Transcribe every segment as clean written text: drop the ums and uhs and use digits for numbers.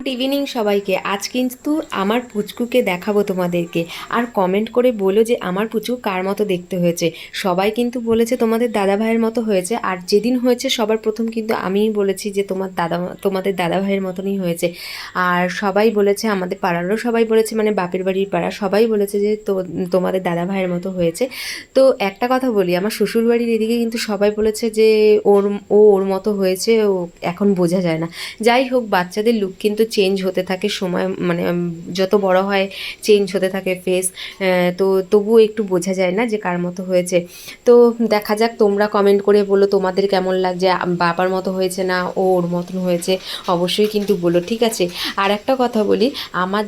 Good evening সবাইকে। আজ কিন্তু আমার পুচকুকে দেখাবো তোমাদেরকে। আর কমেন্ট করে বলো যে আমার পুচকু কার মতো দেখতে হয়েছে। সবাই কিন্তু বলেছে তোমাদের দাদা ভাইয়ের মতো হয়েছে, আর যেদিন হয়েছে সবার প্রথম কিন্তু আমিই বলেছি যে তোমাদের দাদা ভাইয়ের মতনই হয়েছে। আর সবাই বলেছে, আমাদের পাড়ারও সবাই বলেছে, মানে বাপের বাড়ির পাড়া সবাই বলেছে যে তোমাদের দাদা ভাইয়ের মতো হয়েছে। তো একটা কথা বলি, আমার শ্বশুরবাড়ির এদিকে কিন্তু সবাই বলেছে যে ওর মতো হয়েছে, ও এখন বোঝা যায় না। যাই হোক, বাচ্চাদের লুক কিন্তু চেঞ্জ হতে থাকে সময়, মানে যত বড় হয় চেঞ্জ হতে থাকে ফেস। তো তবুও একটু বোঝা যায় না যে কার মতো হয়েছে। তো দেখা যাক, তোমরা কমেন্ট করে বলো তোমাদের কেমন লাগছে, বাবার মতো হয়েছে না ওর মতন হয়েছে, অবশ্যই কিন্তু বলো, ঠিক আছে। আর একটা কথা বলি, আমার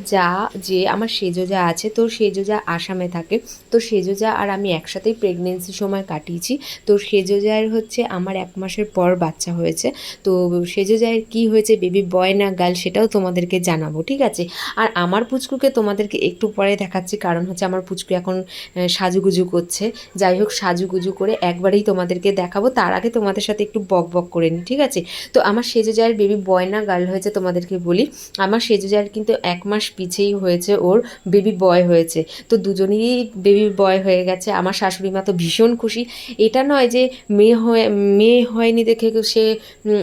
সেজো যা আছে, তো সেজো যা আসামে থাকে। তো সেজো যা আর আমি একসাথেই প্রেগনেন্সি সময় কাটিয়েছি। তো সেজো যার হচ্ছে আমার 1 মাসের পর বাচ্চা হয়েছে। তো সেজো যায় কি হয়েছে, বেবি বয় না গার্ল, সেটাও তোমাদেরকে জানাবো, ঠিক আছে। আর আমার পুচকুকে তোমাদেরকে একটু পরে দেখাচ্ছি, কারণ হচ্ছে আমার পুচকু এখন সাজুগুজু করছে। যাই হোক, সাজুগুজু করে একবারেই তোমাদেরকে দেখাবো, তার আগে তোমাদের সাথে একটু বক বক করে নিই, ঠিক আছে। তো আমার সেজো যায় বেবি বয় না গার্ল হয়েছে তোমাদেরকে বলি। আমার সেজো যায় কিন্তু 1 মাস পিছেই হয়েছে, ওর বেবি বয় হয়েছে। তো দুজনেরই বেবি বয় হয়ে গেছে। আমার শাশুড়ি মা তো ভীষণ খুশি। এটা নয় যে মেয়ে হয়নি দেখে সে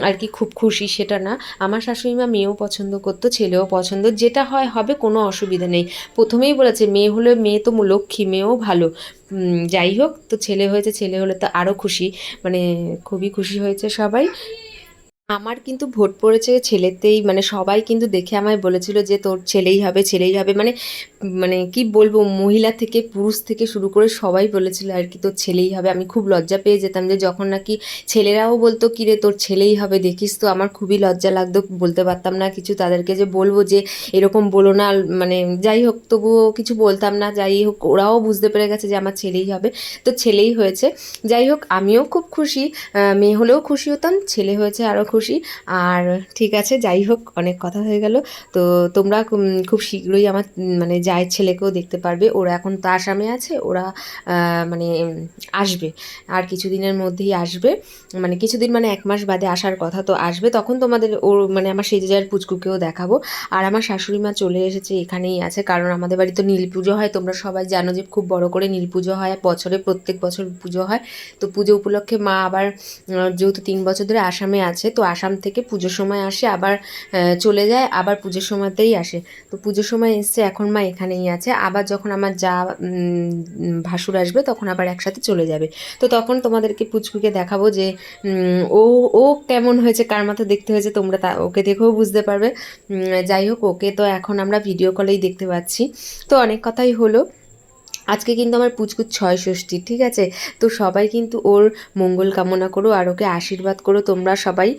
আর কি খুব খুশি, সেটা না। আমার শাশুড়ি মা মেয়েও পছন্দ করতো, ছেলেও পছন্দ, যেটা হয় হবে, কোনো অসুবিধা নেই। প্রথমেই বলেছে মেয়ে হলে, মেয়ে তো লক্ষ্মী, মেয়েও ভালো। যাই হোক, তো ছেলে হয়েছে, ছেলে হলে তো আরও খুশি, মানে খুবই খুশি হয়েছে সবাই। আমার কিন্তু ভোট পড়েছে ছেলেতেই, মানে সবাই কিন্তু দেখে আমায় বলেছিল যে তোর ছেলেই হবে, ছেলেই হবে, মানে মানে কি বলবো, মহিলা থেকে পুরুষ থেকে শুরু করে সবাই বলেছিল আর কি তোর ছেলেই হবে। আমি খুব লজ্জা পেয়ে যেতাম যে যখন নাকি ছেলেরাও বলতো কি রে তোর ছেলেই হবে দেখিস, তো আমার খুবই লজ্জা লাগতো, বলতে পারতাম না কিছু তাদেরকে যে বলবো যে এরকম বলো না, মানে যাই হোক, তবুও কিছু বলতাম না। যাই হোক, ওরাও বুঝতে পেরে গেছে যে আমার ছেলেই হবে, তো ছেলেই হয়েছে। যাই হোক, আমিও খুব খুশি, মেয়ে হলেও খুশি হতাম, ছেলে হয়েছে আরও খুশি। আর ঠিক আছে, যাই হোক, অনেক কথা হয়ে গেল। তো তোমরা খুব শীঘ্রই আমার মানে জায়ের ছেলেকেও দেখতে পারবে। ওরা এখন তো আসামে আছে, ওরা মানে আসবে, আর কিছুদিনের মধ্যেই আসবে, মানে কিছুদিন মানে 1 মাস বাদে আসার কথা, তো আসবে তখন তোমাদের ওর মানে আমার সেজে যাওয়ার পুচকুকেও দেখাবো। আর আমার শাশুড়ি মা চলে এসেছে, এখানেই আছে, কারণ আমাদের বাড়ি তো নীল পুজো হয়, তোমরা সবাই জানো যে খুব বড় করে নীল পুজো হয়, বছরে প্রত্যেক বছর পুজো হয়। তো পুজো উপলক্ষে মা আবার যেহেতু 3 বছর ধরে আসামে আছে, তো আসাম থেকে পুজোর সময় আসে, আবার চলে যায়, আবার পুজোর সময়তেই আসে। তো পুজোর সময় এসছে, এখন মা এখানেই আছে। আবার যখন আমার ভাসুর আসবে তখন আবার একসাথে চলে যাবে। তো তখন তোমাদেরকে পুচকুকে দেখাবো যে ও ও কেমন হয়েছে, কার মতো দেখতে হয়েছে, তোমরা ওকে দেখেও বুঝতে পারবে। যাই হোক, ওকে তো এখন আমরা ভিডিও কলেই দেখতে পাচ্ছি। তো অনেক কথাই হলো। আজকে কিন্তু আমার পুচকুর 6ষষ্ঠী, ঠিক আছে। তো সবাই কিন্তু ওর মঙ্গল কামনা করো আর ওকে আশীর্বাদ করো তোমরা সবাই,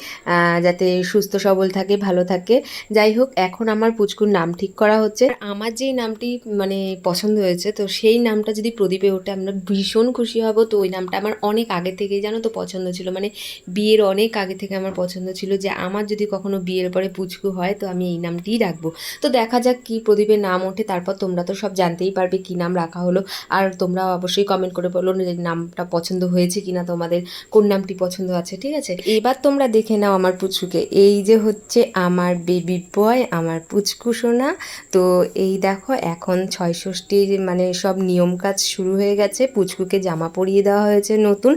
যাতে সুস্থ সবল থাকে, ভালো থাকে। যাই হোক, এখন আমার পুচকুর নাম ঠিক করা হচ্ছে। আর আমার যেই নামটি মানে পছন্দ হয়েছে, তো সেই নামটা যদি প্রদীপে ওঠে আমরা ভীষণ খুশি হব। তো ওই নামটা আমার অনেক আগে থেকেই জানো তো পছন্দ ছিল, মানে বিয়ের অনেক আগে থেকে আমার পছন্দ ছিল যে আমার যদি কখনো বিয়ের পরে পুচকু হয় তো আমি এই নামটিই রাখবো। তো দেখা যাক কি প্রদীপের নাম ওঠে, তারপর তোমরা তো সব জানতেই পারবে কি নাম রাখা হলো। আর তোমরা অবশ্যই কমেন্ট করে বলো যে নামটা পছন্দ হয়েছে কিনা, তোমাদের কোন নামটি পছন্দ আছে, ঠিক আছে। এবার তোমরা দেখে নাও আমার পুচকুকে, এই যে হচ্ছে আমার বেবি বয়, আমার পুচকু সোনা। তো এই দেখো, এখন 6ষষ্ঠীর মানে সব নিয়ম কাজ শুরু হয়ে গেছে, পুচকুকে জামা পরিয়ে দেওয়া হয়েছে নতুন।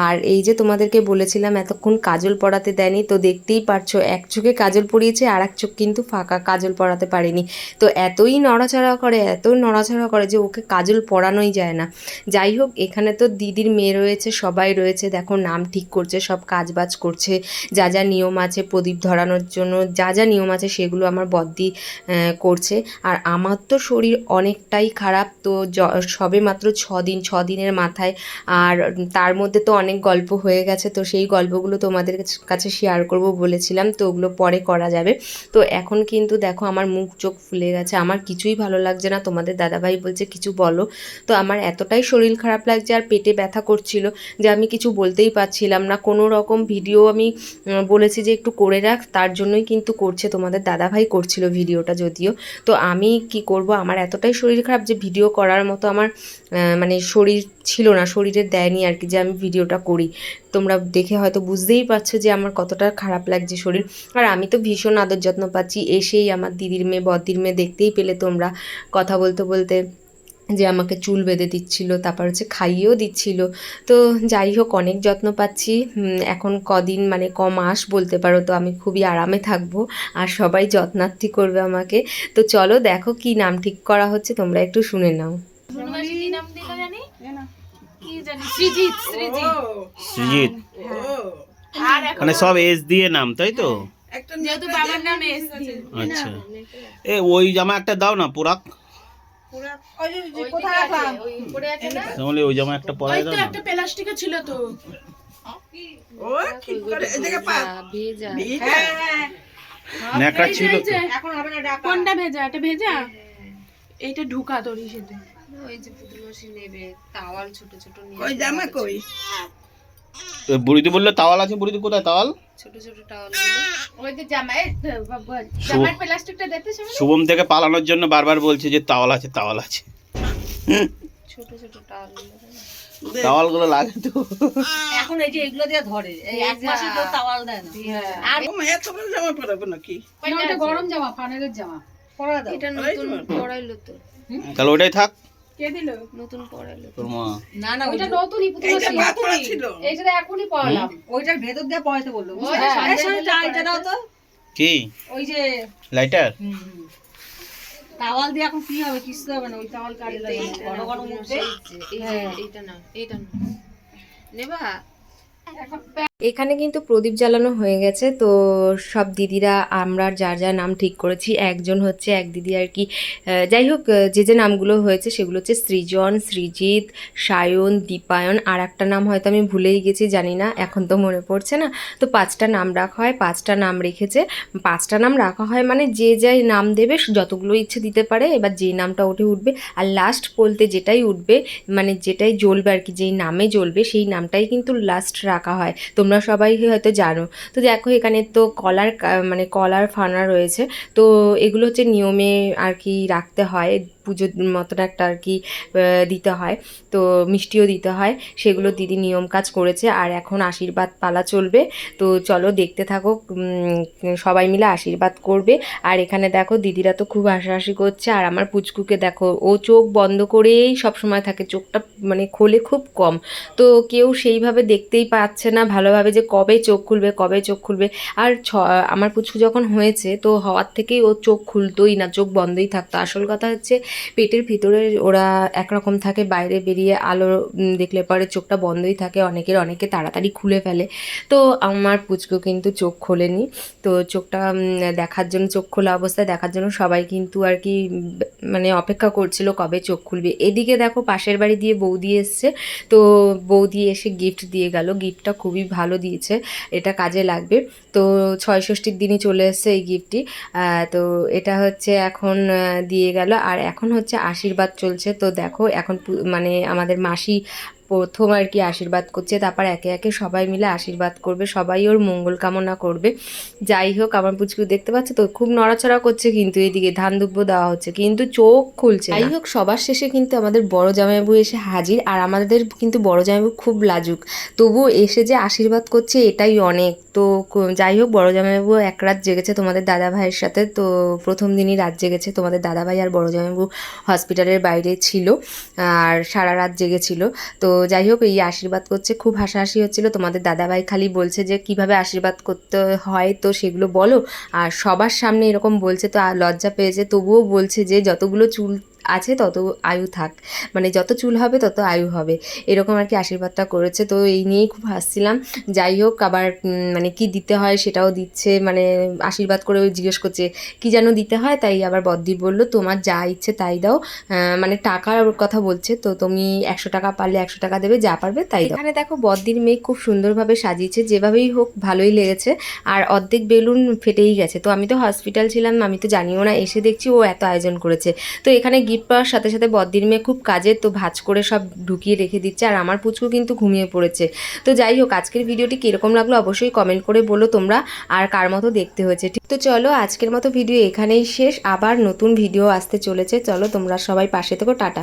আর এই যে তোমাদেরকে বলেছিলাম এতক্ষণ কাজল পরাতে দেয়নি, তো দেখতেই পারছো এক চোখে কাজল পরিয়েছে, আর এক চোখ কিন্তু ফাঁকা, কাজল পরাতে পারেনি। তো এতই নড়াচড়া করে, এত নড়াচড়া করে যে ওকে কাজল পরানোই যায় না। যাই হোক, এখানে তো দিদির মেয়ে রয়েছে, সবাই রয়েছে, দেখো নাম ঠিক করছে, সব কাজবাজ করছে, যা যা নিয়ম আছে প্রদীপ ধরানোর জন্য, যা যা নিয়ম আছে সেগুলো আমার বদ্দি করছে। আর আমার তো শরীর অনেকটাই খারাপ, তো সবে মাত্র 6 দিনের মাথায়, আর তার মধ্যে তো অনেক গল্প হয়ে গেছে, তো সেই গল্পগুলো তোমাদের কাছে শেয়ার করব বলেছিলাম, তো ওগুলো পরে করা যাবে। তো এখন কিন্তু দেখো আমার মুখ চোখ ফুলে গেছে, আমার কিছুই ভালো লাগছে না। তোমাদের দাদাভাই বলছে কিছু বলো, তো আমার এতটাই শরীর খারাপ লাগছে আর পেটে ব্যথা করছিল যে আমি কিছু বলতেই পারছিলাম না। কোনো রকম ভিডিও আমি বলেছি যে একটু করে রাখ, তার জন্যই কিন্তু করছে, তোমাদের দাদাভাই করছিল ভিডিওটা যদিও। তো আমি কি করব, আমার এতটাই শরীর খারাপ যে ভিডিও করার মতো আমার মানে শরীর ছিল না, শরীরে দেয়নি আর কি যে আমি ভিডিওটা করি। তোমরা দেখে হয়তো বুঝতেই পারছো যে আমার কতটা খারাপ লাগছে শরীর। আর আমি তো ভীষণ আদর যত্ন পাচ্ছি, এসেই আমার দিদির মেয়ে বদ্দির মেয়ে দেখতেই পেলে তোমরা কথা বলতে বলতে যে আমাকে চুল বেঁধে দিচ্ছিল, তারপর হচ্ছে খাইয়েও দিচ্ছিল। তো যাই হোক অনেক যত্ন পাচ্ছি। এখন কদিন মানে মাস বলতে পারো, তো আমি খুবই আরামে থাকবো আর সবাই যত্নার্থী করবে আমাকে। তো চলো দেখো কি নাম ঠিক করা হচ্ছে, তোমরা একটু শুনে নাও। সৃজিত, মানে সব এস দিয়ে নাম, তাই তো? আচ্ছা, এ ওই জামা একটা দাও না, পোরাক। তাহলে ওই জামা একটা পরাই দাও না। প্লাস্টিকে ছিল তো, ন্যাকড়া ছিল তো। কোনটা ভেজা? এটা ভেজা, এইটা ঢুকা দড়ি সাথে। ওই যে পুতুলমাসি নেবে তাওয়াল ছোট ছোট নিয়ে। কই জামা কই? বুড়িদি বললো তাওয়াল আছে, বুড়িদি কোথায় তাওয়াল? ছোট ছোট টাওয়াল। ওই যে জামাই, জামার প্লাস্টিকটা দেখতে শুনে শুভম থেকে পালানোর জন্য বারবার বলছে যে তাওয়াল আছে, তাওয়াল আছে। ছোট ছোট টাওয়াল। তাওয়াল গুলো লাগে তো। এখন এই যে এগুলো দিয়ে ধরে, এই এক মাসে তো তাওয়াল দেয় না। আর ও মায়ের তো জামা পরাবো নাকি? এটা গরম জামা, ফানেলের জামা পরা দাও। এটা নতুন পড়াইলো তো। তাহলে ওটাই থাক। কে দিল? নতুন পড়াইলো তোর মা। না না ওইটা ওইটা নতুনই এইটা পুতুল পাতলা ছিল। এইটা এখনই পড়ালাম। ওইটার ভেতর দিয়ে পরাইতে বললো। ওই যে এই শাড়িটা এইটা দাও তো। কি ওই যে লাইটার? তাওয়াল দিয়ে এখন কি হবে? কিছু হবে না, ওই তাওয়াল কাটে লাগে ঘন ঘন মুখে। এইটা না, এইটা না নেবা। এখানে কিন্তু প্রদীপ জ্বালানো হয়ে গেছে। তো সব দিদিরা আমরা যার যার নাম ঠিক করেছি। একজন হচ্ছে এক দিদি আর কি, যাই হোক যে যে নামগুলো হয়েছে সেগুলো হচ্ছে সৃজন, সৃজিত, সায়ন, দীপায়ন, আর একটা নাম হয়তো আমি ভুলেই গেছি, জানি না, এখন তো মনে পড়ছে না। তো 5টা নাম রাখা হয়, 5টা নাম রেখেছে। 5টা নাম রাখা হয় মানে যে যাই নাম দেবে যতগুলো ইচ্ছে দিতে পারে, এবার যে নামটা উঠে উঠবে আর লাস্ট বলতে যেটাই উঠবে মানে যেটাই জ্বলবে আর কি, যেই নামে জ্বলবে সেই নামটাই কিন্তু লাস্ট রাখা হয়। তোমরা সবাই হয়তো জানো। তো দেখো এখানে তো মানে কলার ফানা রয়েছে। তো এগুলো হচ্ছে নিয়মে আর কি রাখতে হয়, পুজোর মতন একটা আর কি দিতে হয়। তো মিষ্টিও দিতে হয়, সেগুলো দিদি নিয়ম কাজ করেছে। আর এখন আশীর্বাদ পালা চলবে। তো চলো দেখতে থাকো, সবাই মিলে আশীর্বাদ করবে। আর এখানে দেখো দিদিরা তো খুব হাসাহাসি করছে। আর আমার পুচকুকে দেখো, ও চোখ বন্ধ করেই সব সময় থাকে, চোখটা মানে খোলে খুব কম। তো কেউ সেইভাবে দেখতেই পাচ্ছে না ভালোভাবে যে কবে চোখ খুলবে, কবে চোখ খুলবে। আর আমার পুচকু যখন হয়েছে তো হওয়ার থেকেই ও চোখ খুলতোই না, চোখ বন্ধই থাকতো। আসল কথা হচ্ছে পেটের ভিতরে ওরা একরকম থাকে, বাইরে বেরিয়ে আলো দেখলে পরে চোখটা বন্ধই থাকে, অনেকে তাড়াতাড়ি খুলে ফেলে। তো আমার পুচকু কিন্তু চোখ খোলেনি। তো চোখটা দেখার জন্য, চোখ খোলা অবস্থায় দেখার জন্য সবাই কিন্তু আর কি মানে অপেক্ষা করছিল কবে চোখ খুলবে। এদিকে দেখো পাশের বাড়ি দিয়ে বৌদি এসছে। তো বৌদি এসে গিফট দিয়ে গেল, গিফটটা খুবই ভালো দিয়েছে, এটা কাজে লাগবে। তো ৬ষষ্ঠীর দিনই চলে এসছে এই গিফটটি। তো এটা হচ্ছে এখন দিয়ে গেল। আর এখন হচ্ছে আশীর্বাদ চলছে। তো দেখো এখন মানে আমাদের মাসি প্রথম আর কি আশীর্বাদ করছে, তারপর একে একে সবাই মিলে আশীর্বাদ করবে, সবাই ওর মঙ্গল কামনা করবে। যাই হোক আমার পুচকু দেখতে পাচ্ছ তো খুব নড়াচড়া করছে, কিন্তু এদিকে ধান দুব্য দেওয়া হচ্ছে কিন্তু চোখ খুলছে না। যাই হোক সবার শেষে কিন্তু আমাদের বড় জামাইবাবু এসে হাজির। আর আমাদের কিন্তু বড় জামাইবাবু খুব লাজুক, তবুও এসে যে আশীর্বাদ করছে এটাই অনেক। তো যাই হোক বড় জামাইবাবু এক রাত জেগেছে তোমাদের দাদা ভাইয়ের সাথে। তো প্রথম দিনই রাত জেগেছে, তোমাদের দাদা ভাই আর বড় জামাইবাবু হসপিটালের বাইরে ছিল আর সারা রাত জেগেছিল। তো যাই হোক এই আশীর্বাদ করছে, খুব হাসাহাসি হচ্ছিল। তোমাদের দাদাভাই খালি বলছে যে কিভাবে আশীর্বাদ করতে হয় তো সেগুলো বলো, আর সবার সামনে এরকম বলছে তো লজ্জা পেয়েছে, তবুও বলছে যে যতগুলো চুল আছে তত আয়ু থাক, মানে যত চুল হবে তত আয়ু হবে, এরকম আর কি আশীর্বাদটা করেছে। তো এই নিয়েই খুব হাসছিলাম। যাই হোক আবার মানে কি দিতে হয় সেটাও দিচ্ছে, মানে আশীর্বাদ করে ওই জিজ্ঞেস করছে কি যেন দিতে হয়, তাই আবার বদ্দি বললো তোমার যা ইচ্ছে তাই দাও, মানে টাকার কথা বলছে। তো তুমি 100 টাকা পারলে 100 টাকা দেবে, যা পারবে তাই দাও। এখানে দেখো বদ্দির মেয়ে খুব সুন্দরভাবে সাজিয়েছে, যেভাবেই হোক ভালোই লেগেছে। আর অর্ধেক বেলুন ফেটেই গেছে। তো আমি তো হসপিটাল ছিলাম, আমি তো জানিও না, এসে দেখছি ও এত আয়োজন করেছে। তো এখানে গিফট পাওয়ার সাথে সাথে বদ্দির মেয়ে খুব কাজের, তো ভাঁজ করে সব ঢুকিয়ে রেখে দিচ্ছে, আর আমার পুচকু কিন্তু ঘুমিয়ে পড়েছে। তো যাই হোক, আজকের ভিডিওটি কীরকম লাগলো অবশ্যই কমেন্ট করে বলো তোমরা, আর কার মতো দেখতে হয়েছে। ঠিক তো চলো, আজকের মতো ভিডিও এখানেই শেষ, আবার নতুন ভিডিও আসতে চলেছে। চলো তোমরা সবাই পাশে থেকো, টাটা।